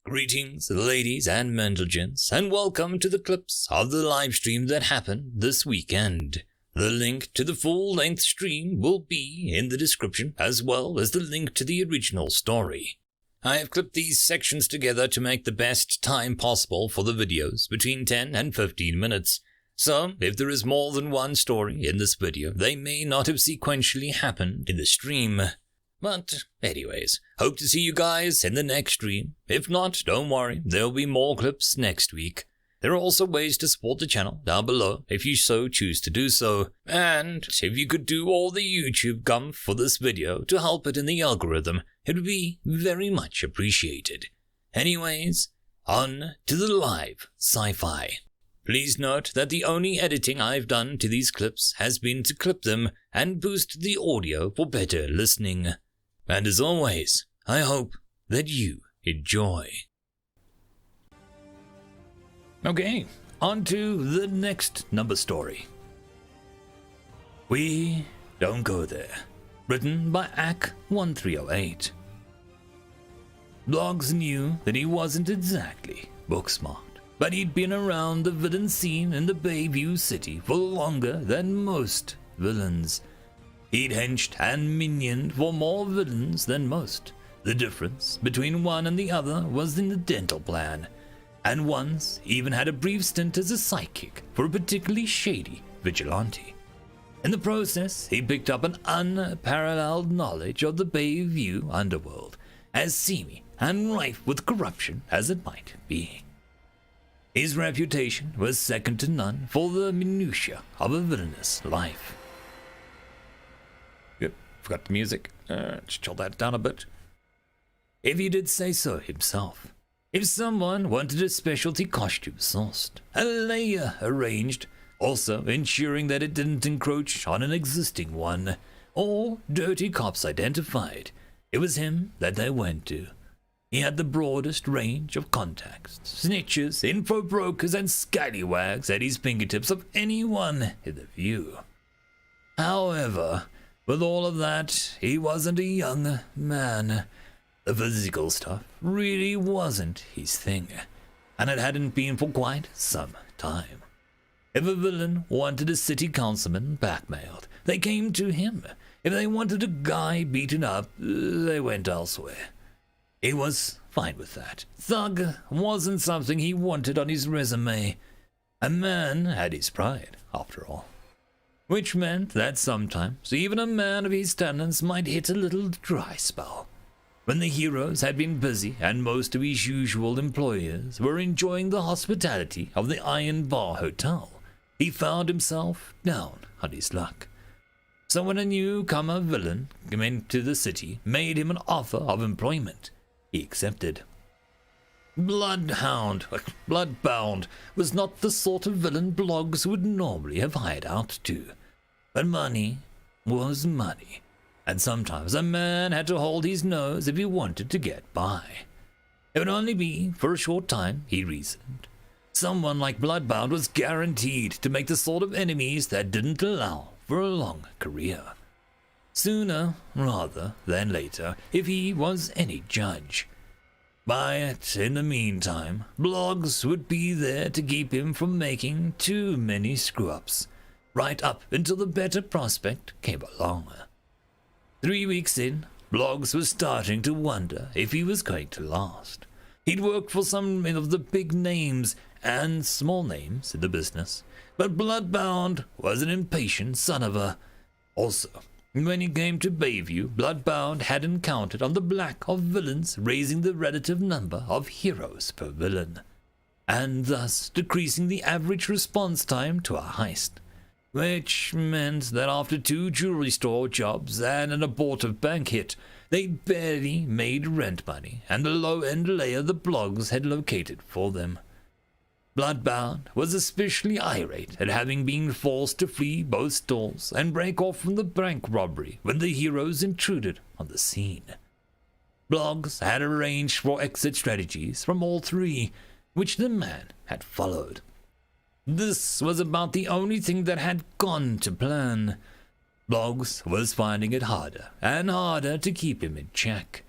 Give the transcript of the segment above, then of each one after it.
Greetings, ladies and gents, and welcome to the clips of the live stream that happened this weekend. The link to the full-length stream will be in the description, as well as the link to the original story. I have clipped these sections together to make the best time possible for the videos, between 10 and 15 minutes. So, if there is more than one story in this video, they may not have sequentially happened in the stream. But anyways, hope to see you guys in the next stream. If not, don't worry, there'll be more clips next week. There are also ways to support the channel down below if you so choose to do so. And if you could do all the YouTube gumph for this video to help it in the algorithm, it would be very much appreciated. Anyways, on to the live sci-fi. Please note that the only editing I've done to these clips has been to clip them and boost the audio for better listening. And as always, I hope that you enjoy. Okay, on to the next number story. We Don't Go There, written by AK1308. Blogs knew that he wasn't exactly book smart, but he'd been around the villain scene in the Bayview City for longer than most villains. He'd henched and minioned for more villains than most. The difference between one and the other was in the dental plan, and once even had a brief stint as a sidekick for a particularly shady vigilante. In the process, he picked up an unparalleled knowledge of the Bayview underworld, as seamy and rife with corruption as it might be. His reputation was second to none for the minutiae of a villainous life. Yep, forgot the music. Just chill that down a bit. If he did say so himself. If someone wanted a specialty costume sourced, a layer arranged, also ensuring that it didn't encroach on an existing one, or dirty cops identified, it was him that they went to. He had the broadest range of contacts, snitches, info brokers, and scallywags at his fingertips of anyone in the view. However, with all of that, he wasn't a young man. The physical stuff really wasn't his thing, and it hadn't been for quite some time. If a villain wanted a city councilman blackmailed, they came to him. If they wanted a guy beaten up, they went elsewhere. He was fine with that. Thug wasn't something he wanted on his resume. A man had his pride, after all. Which meant that sometimes even a man of his talents might hit a little dry spell. When the heroes had been busy and most of his usual employers were enjoying the hospitality of the Iron Bar Hotel, he found himself down on his luck. So when a newcomer villain came into the city, made him an offer of employment, he accepted. Bloodbound was not the sort of villain blogs would normally have hired out to. But money was money, and sometimes a man had to hold his nose if he wanted to get by. It would only be for a short time, he reasoned. Someone like Bloodbound was guaranteed to make the sort of enemies that didn't allow for a long career. Sooner rather than later, if he was any judge. But in the meantime, blogs would be there to keep him from making too many screw-ups, right up until the better prospect came along. 3 weeks in, blogs was starting to wonder if he was going to last. He'd worked for some of the big names and small names in the business, but Bloodbound was an impatient son of a... Also, when he came to Bayview, Bloodbound had encountered on the black of villains raising the relative number of heroes per villain, and thus decreasing the average response time to a heist, which meant that after 2 jewelry store jobs and an abortive bank hit, they barely made rent money and the low-end layer the blogs had located for them. Bloodbound was especially irate at having been forced to flee both stores and break off from the bank robbery when the heroes intruded on the scene. Blogs had arranged for exit strategies from all 3, which the man had followed. This was about the only thing that had gone to plan. Blogs was finding it harder and harder to keep him in check.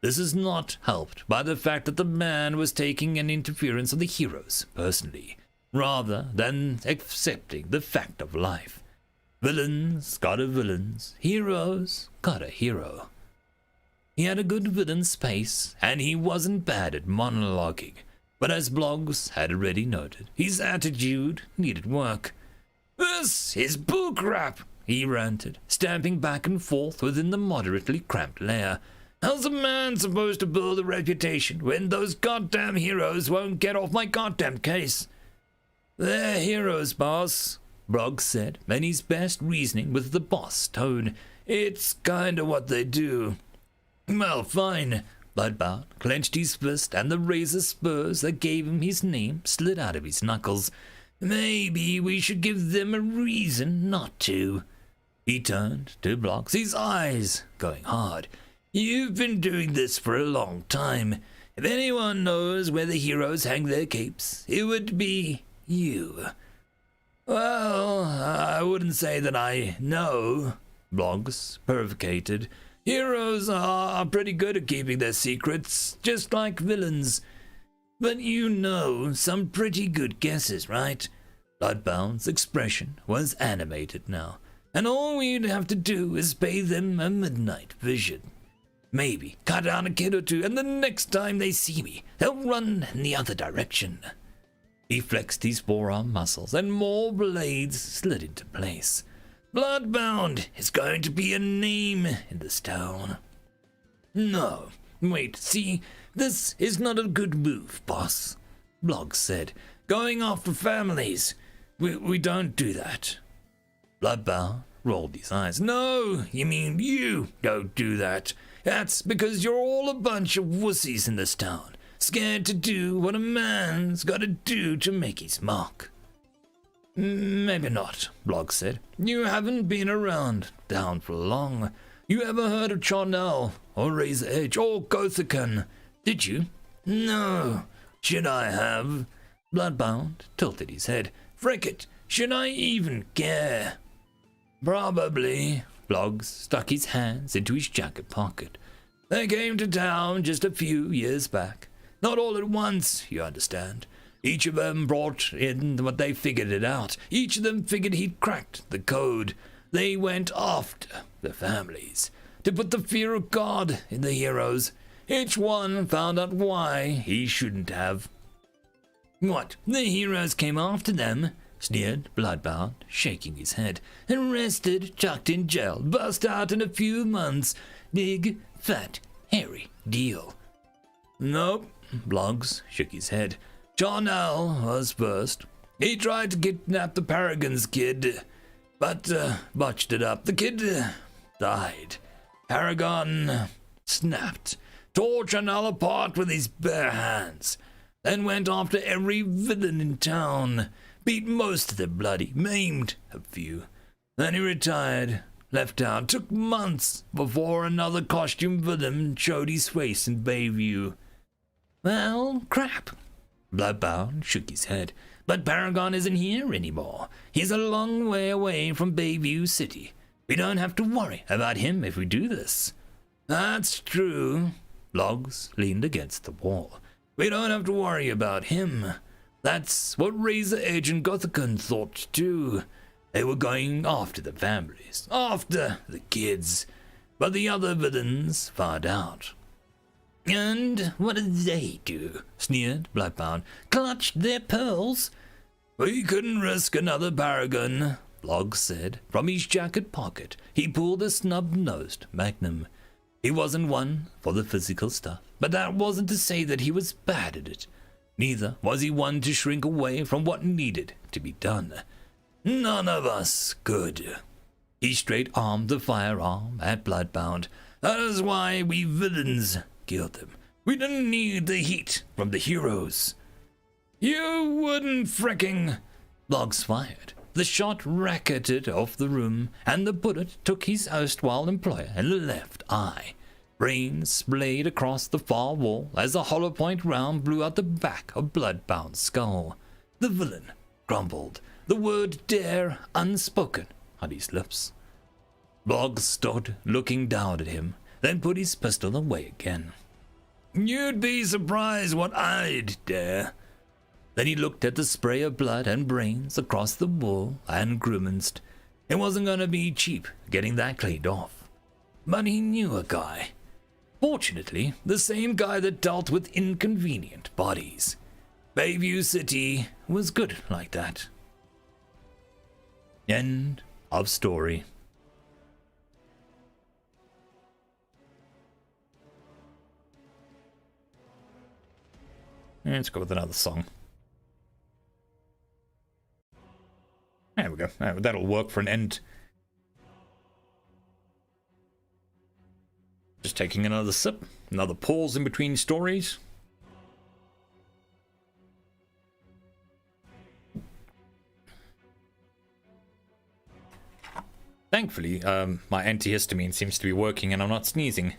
This is not helped by the fact that the man was taking an interference of the heroes personally, rather than accepting the fact of life. Villains got a villains, heroes got a hero. He had a good villain space, and he wasn't bad at monologuing, but as Blogs had already noted, his attitude needed work. "This is bullcrap," he ranted, stamping back and forth within the moderately cramped lair. "How's a man supposed to build a reputation when those goddamn heroes won't get off my goddamn case?" "They're heroes, boss," Bloggs said, and his best reasoning with the boss tone. "It's kinda what they do." "Well, fine." Bloodbound clenched his fist, and the razor spurs that gave him his name slid out of his knuckles. "Maybe we should give them a reason not to." He turned to Bloggs, his eyes going hard. "You've been doing this for a long time. If anyone knows where the heroes hang their capes, it would be you." "Well, I wouldn't say that I know," Bloggs provocated. "Heroes are pretty good at keeping their secrets, just like villains. But you know some pretty good guesses, right?" Bloodbound's expression was animated now, and all we'd have to do is pay them a midnight vision. Maybe cut down a kid or two, and the next time they see me, they'll run in the other direction. He flexed his forearm muscles, and more blades slid into place. "Bloodbound is going to be a name in this town." "No, wait, see, this is not a good move, boss," Bloggs said. "Going after families, we don't do that." Bloodbound rolled his eyes. "No, you mean you don't do that. That's because you're all a bunch of wussies in this town, scared to do what a man's got to do to make his mark." "Maybe not," Bloggs said. "You haven't been around town for long. You ever heard of Charnel, or Razor Edge, or Gothican? Did you?" "No. Should I have?" Bloodbound tilted his head. "Frick it, should I even care?" "Probably." Bloggs stuck his hands into his jacket pocket. "They came to town just a few years back. Not all at once, you understand. Each of them brought in what they figured it out. Each of them figured he'd cracked the code. They went after the families, to put the fear of God in the heroes. Each one found out why he shouldn't have." "What, the heroes came after them?" sneered Bloodbound, shaking his head. "Arrested, chucked in jail, bust out in a few months. Big, fat, hairy deal." "Nope," Bloggs shook his head. "Charnel was first. He tried to kidnap the Paragon's kid, but botched it up. The kid died. Paragon snapped, tore Charnel apart with his bare hands, then went after every villain in town, beat most of them bloody, maimed a few. Then he retired, left town. Took months before another costume villain showed his face in Bayview." "Well, crap." Bloodbound shook his head. "But Paragon isn't here anymore. He's a long way away from Bayview City. We don't have to worry about him if we do this." "That's true." Bloggs leaned against the wall. "We don't have to worry about him. That's what Razor Edge and Gothican thought too. They were going after the families, after the kids. But the other villains found out." "And what did they do?" sneered Bloodbound. "Clutched their pearls?" "We couldn't risk another Paragon," Bloggs said. From his jacket pocket, he pulled a snub-nosed magnum. He wasn't one for the physical stuff, but that wasn't to say that he was bad at it. Neither was he one to shrink away from what needed to be done. None of us could. He straight-armed the firearm at Bloodbound. "That is why we villains killed them. We didn't need the heat from the heroes." "You wouldn't fricking—" Bloggs fired. The shot racketed off the room, and the bullet took his erstwhile employer in the left eye. Brains splayed across the far wall as a hollow point round blew out the back of Bloodbound's skull. The villain grumbled, the word dare unspoken on his lips. Bloggs stood looking down at him, then put his pistol away again. You'd be surprised what I'd dare. Then he looked at the spray of blood and brains across the wall and grimaced. It wasn't going to be cheap getting that cleaned off. But he knew a guy. Fortunately, the same guy that dealt with inconvenient bodies. Bayview City was good like that. End of story. Let's go with another song. There we go. That'll work for an end. Just taking another sip. Another pause in between stories. Thankfully, my antihistamine seems to be working and I'm not sneezing.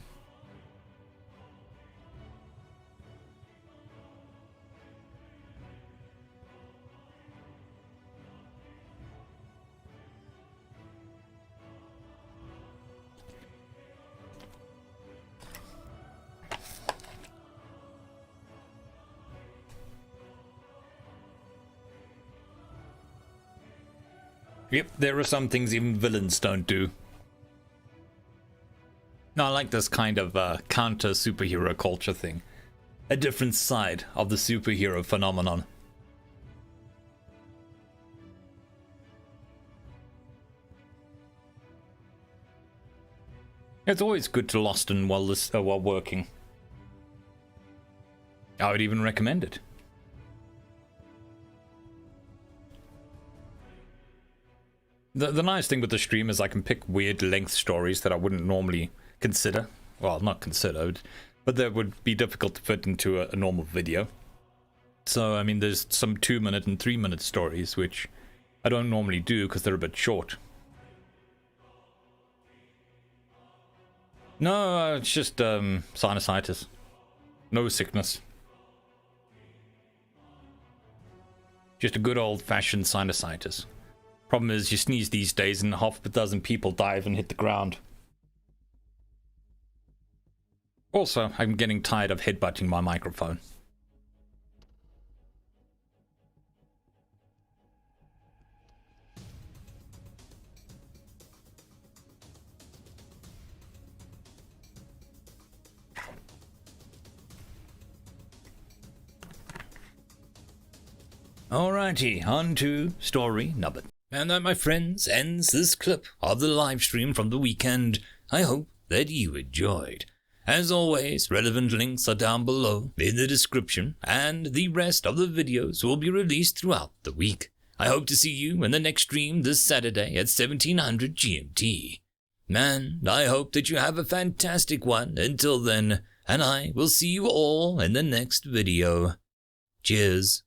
Yep, there are some things even villains don't do. No, I like this kind of counter superhero culture thing. A different side of the superhero phenomenon. It's always good to lost and while working. I would even recommend it. The nice thing with the stream is I can pick weird length stories that I wouldn't normally consider. Well, not considered, but that would be difficult to fit into a normal video. So, I mean, there's some 2-minute and 3-minute stories, which I don't normally do because they're a bit short. No, it's just sinusitis. No sickness. Just a good old-fashioned sinusitis. Problem is, you sneeze these days and half a dozen people dive and hit the ground. Also, I'm getting tired of headbutting my microphone. Alrighty, on to story number. And that, my friends, ends this clip of the live stream from the weekend. I hope that you enjoyed. As always, relevant links are down below in the description, and the rest of the videos will be released throughout the week. I hope to see you in the next stream this Saturday at 1700 GMT. And I hope that you have a fantastic one until then, and I will see you all in the next video. Cheers.